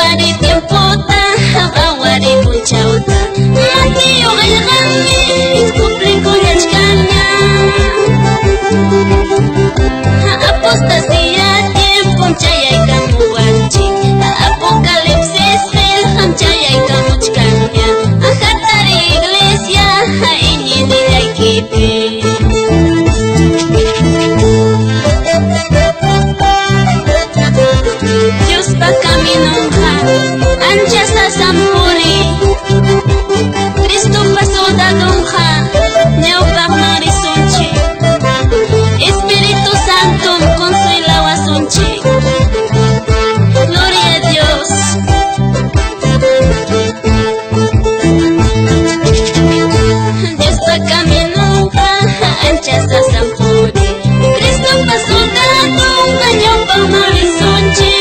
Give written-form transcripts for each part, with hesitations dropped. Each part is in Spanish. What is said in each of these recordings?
awari tiempota, awari punchauta. Matiyo gallami, cumplen con yachkanya. Apostasía tiempo chayay kamuwanchi. Apocalipsis mil chayay kamuchkanya. Ajatari iglesia, iñini yaykiti. Dios pa caminonja, ancha sasampuri. Cristo pa soldadonja, neopak narisunchi. Espíritu Santo consuela wasunchi. Gloria a Dios. Dios pa caminonja, ancha sasampuri. Cristo pa soldadonja, neopak narisunchi.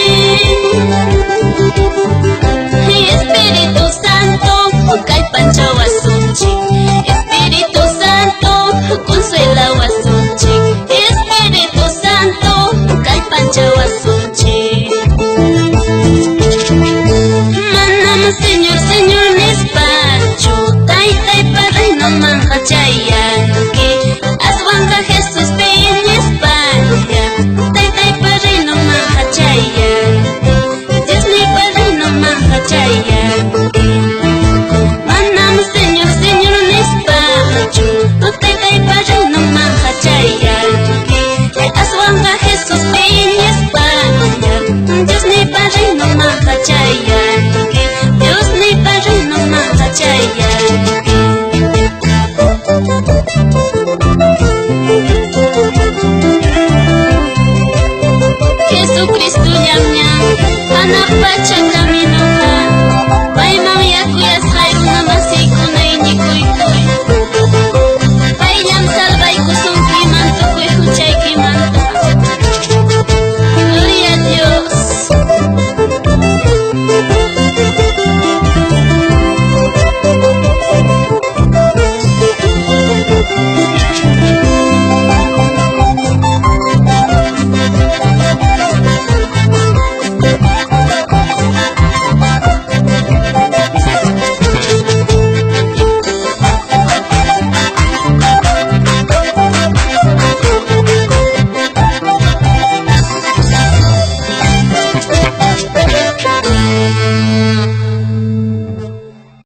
Espíritu Santo, kay pancha wasunchi. Espíritu Santo, consuela wasunchi. Espíritu Santo, kay pancha wasunchi. Manama Señor, Señor nespacho. Tai tai padre no manja chayanki. Aswanga Jesús pe en España. Tai tai padre no manja chayanki. Dios ni padre no manja chayanki.